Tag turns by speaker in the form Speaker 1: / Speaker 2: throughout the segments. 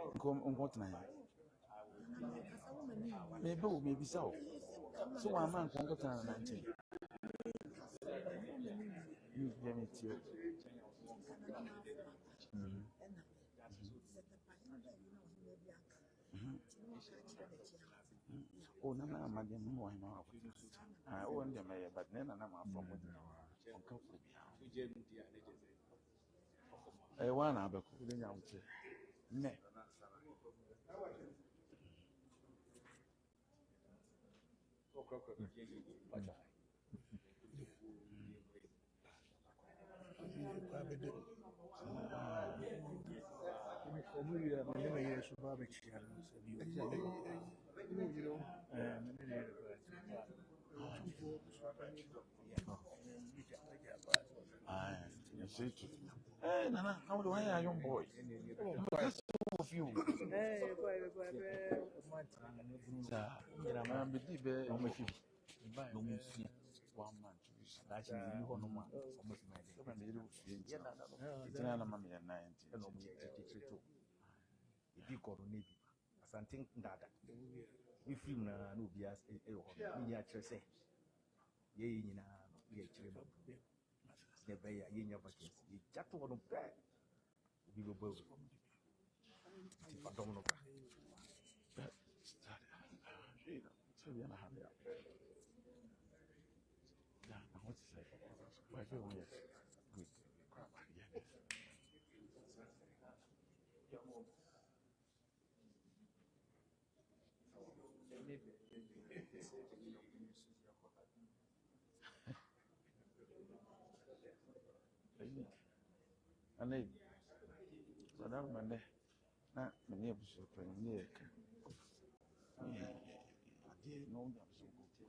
Speaker 1: What night? Maybe so. So I'm on Congo 19. You get it too. Oh, no, my dear, no, I know. I own them, but then I'm from Uncle. I want to have a cooling out. Ne. Hey, Nana, how do I a young boy? That's two of you. I'm the deep, one man to use. That's you on one. Almost my day. It's an amount of 90. If you call on Navy, as I think that if you know, no be as a miniature say, ye, you know, we actually never in your vacancy. You just want to pay. We will both. If I don't know, so we are not happy. Yeah, what's it say? Why do you good? And they, so that one there, not many of us are playing near. I didn't know that so good.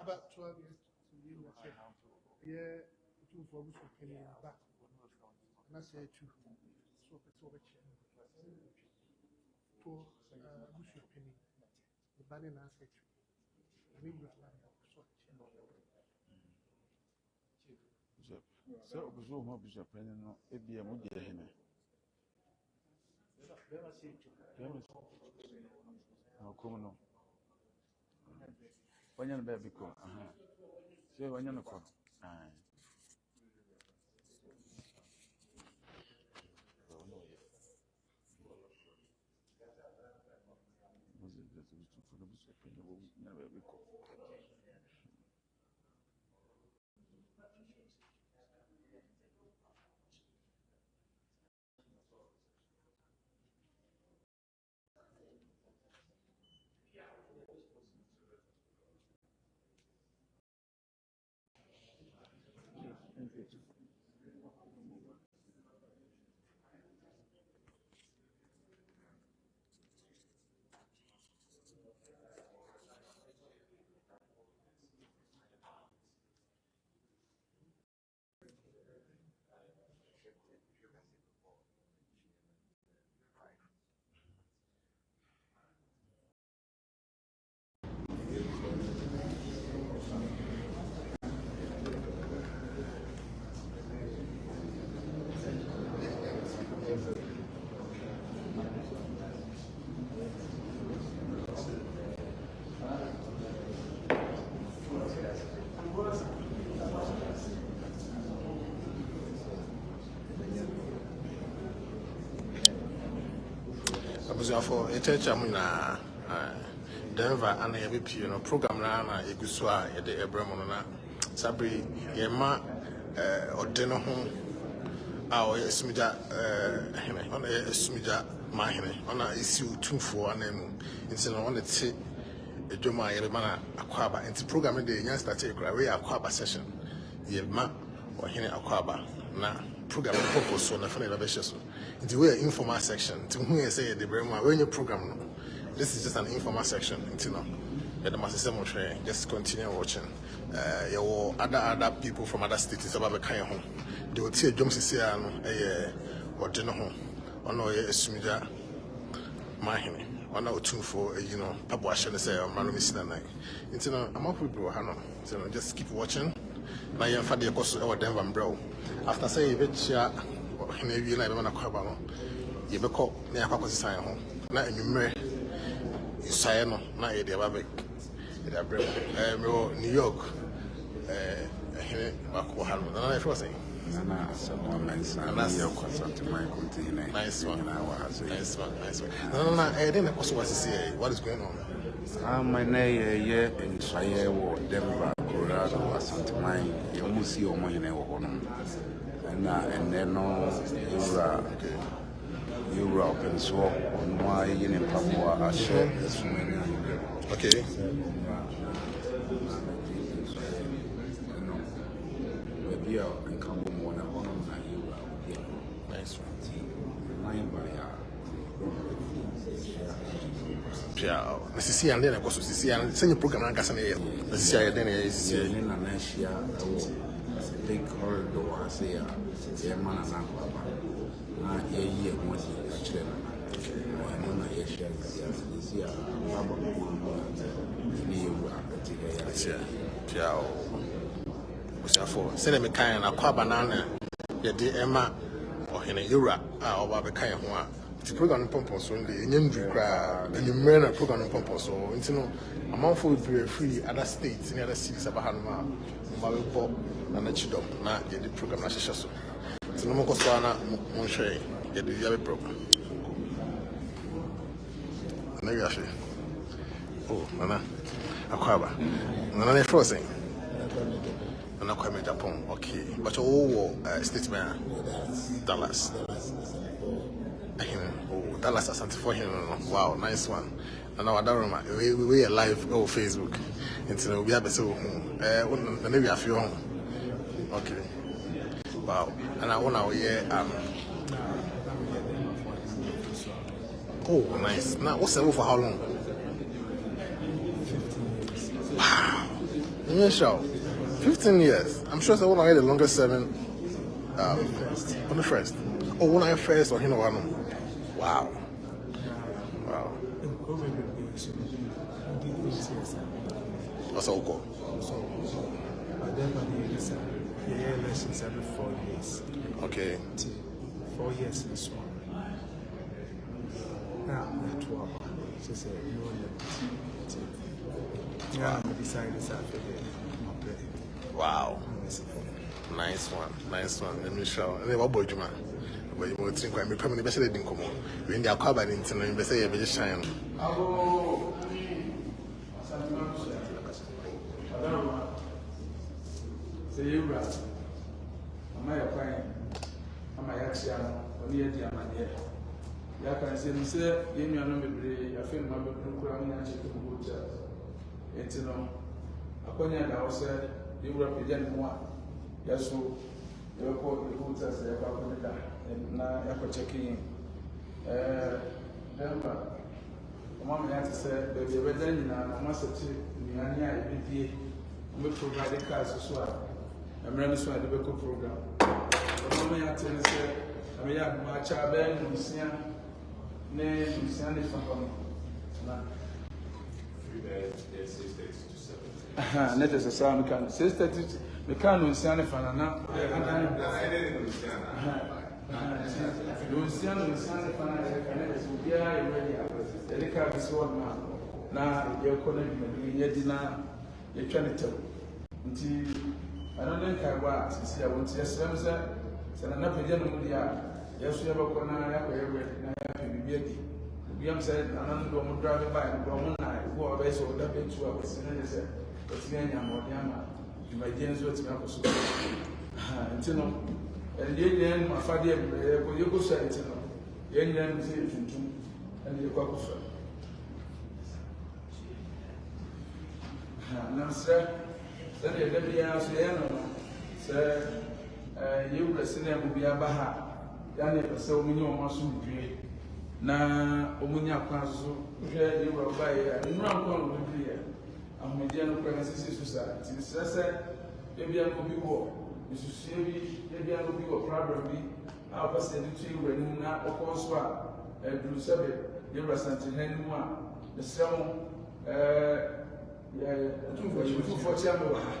Speaker 2: About 12 years. Yeah, two for which we can back. And I say two. So it's over for which you penny. The banning answer to. Maybe you have
Speaker 1: so was all hobbies are penning, it be a moody. No, come on. When you're baby, come. Say when you're not come.
Speaker 3: For a church, I'm na Denver and a BP program na Egusua at the Abramona Sabri Yema or Deno home. Our Smija on a Smija Mahine on a issue 2 for an name instead of on the tea a Joma Yeremana Aquaba and the program the young started a Aquaba session. Yema or Hene Aquaba na program purpose so na fana lavicious. It's a informal section. To whom I say the Brema when you program, this is just an informal section. You know, the master train. Just continue watching. Your other people from other states about the kind home. They will see Jones Siano, or General home, or no, Smija Mahine. on our tune for Papa Washan say Manu Missina night. I'm up with Bro Hano. So just keep watching. Now you're for the course of Denver Bro. After saying which maybe like when I call you be called near Papa's sign home. Now you may say no, not a diabetic. New York. Nice one. I didn't also want to say what is going on.
Speaker 4: My name is Denver, Colorado, Santa Mine. You will see your money and then Europe and so on. Why in Papua I share this many.
Speaker 3: Okay. Nice one. Yeah, this is and then I go to see and send your program and Cassan. This is then is
Speaker 4: in Asia, big corridor. I say, yeah, man, and a year was actually. I know I share this year.
Speaker 3: Yeah. For send me kind of aqua banana, ya de Emma or in a Eura or Babakai. The program Pompos only in Yendra, and you men a program Pompos. So, it's no amount for free other states in other cities about Hanma, Malupo, and the Chidom, not the program. So, no more Cosana, Monche, get the Yabe program. Negashi. Oh, Nana, Aquaba, Nana Frozen. And I come Japan, okay. But all statement Dallas. Oh, Dallas is something for him. Wow, nice one. And now I don't remember. We are live on Facebook. Until we have a so maybe a few home. Okay. Wow. And I want to hear oh, nice. Now what's the for how long? 15 years. Wow. You sure? 15 years. I'm sure it's one of the longest serving. On the first. Oh, one of the first or him or one. Wow. Wow. What's all called?
Speaker 2: Elections every 4 years.
Speaker 3: Okay.
Speaker 2: 4 years in this one. Now, 12. She said, no limit. Yeah, I decided this after the.
Speaker 3: Wow. Nice one. Nice one. Let me show. And then what about you, man? But you want to think I'm permanent, especially in Como. We're in the Aquaba in Tina, and say, I'm just shine.
Speaker 5: Say, you rat. Am I a fine? Am I actually on the idea? Ya can say, you know, I feel my program and check the good. It's no. Upon your house, you were present one. Yes, so you were called the goods as a papilla, and now you're checking in. Denver, Mamma had to say, baby, we're then now, I must have to be an we provide the cars as well. I'm running so at the Beco program. Mamma had to say, I mean, my child, Ben, Lucia, name, Luciani from
Speaker 4: 3 days, 6 days to 7.
Speaker 5: Net as a sound can 6:30. We can't Luciani Fanana. Luciano Fanana, we are ready. The car is one man. Now you're calling me, dinner, you're trying to tell. I don't think I was, since I want to say, and another gentleman, yes, we have a corner, we have said, and I'm driving by and go who are based on that bit to our vicinity. But you might dance with me. Until and the end, my father, you go say it. Young man, and you go for. Now, sir, then you let me ask sir, you will see them will be a baha. Then so many of us will be. Na omunya kwazo hwe ni roba ya nura ko no bi ya amudia no kwa sisi society sese ebia no bi wo isusu ebia no bi wo problem bi a person ni tu wura ni na okoso a eduru sebe yɛwura santenhɛn mu a mesrɛ mo ɔtumfoɔ kyia me wɔ ha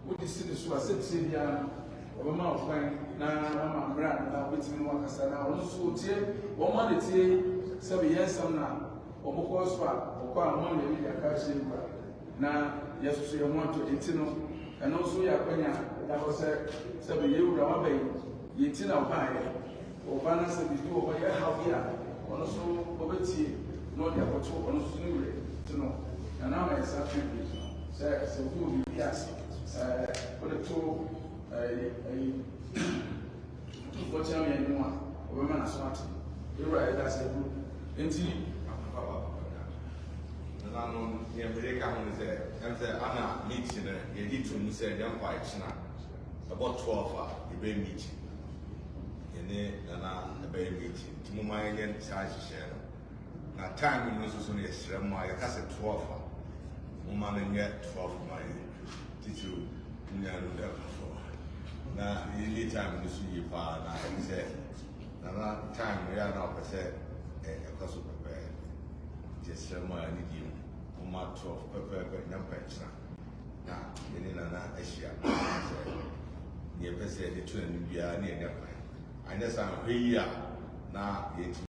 Speaker 5: wode si ne so a sɛtie biara ɔbɛma wo kwan na ama mmerɛ na wobɛtumi no wakasa na ɔno nso ɔtie wɔma ne tie sɛbe yɛ nsɛm na ɔmokɔ so a ɔkɔ a ɔma ne bi aka kyerɛ wura na yɛsoso yɛ ho ato nti no ɛno nso yɛ akwanya da hɔ sɛbe yɛwura waba yi yɛti na ɔbaeɛ ɔba no sɛ biribi wɔ hɔ yɛ haw bi a ɔno nso ɔbɛtie na ɔde akɔto ɔno nso ne wura nti no ɛna ama yɛ saa privilege no sɛ wobi wɔ biribi ase wode to tumfoɔ kyerɛ me anim a ɔbɛma n'aso ate yɛwura yɛda sɛ bu nti
Speaker 6: nanu yɛmɛrɛ ka ho sɛ ɛm sɛ ana meeting no yɛdi tom sɛ yɛn kɔ akyena about 12 a yɛbɛyɛ meeting yɛne nana ɛbɛyɛ meeting nti mo ma yɛnyɛ saa hyehyɛ no na time no nso so no yɛhyerɛ mu a yɛka sɛ 12 a mo ma no nyɛ 12 ma yɛ titiri nya no dɛ so na yɛni time no so yie paa na ɛm sɛ nana time no yɛ na ɔpɛ sɛ ɛkɔ so pɛpɛɛ yɛhyerɛ mu a ne di mu ma 12 pɛpɛɛpɛ nyampa kyena na yɛne nana ahyia sɛ neɛ pɛ sɛ yɛde to n'anim biara ne yɛnyɛ kwan anyɛ saa hwɛ yi a na yɛntumi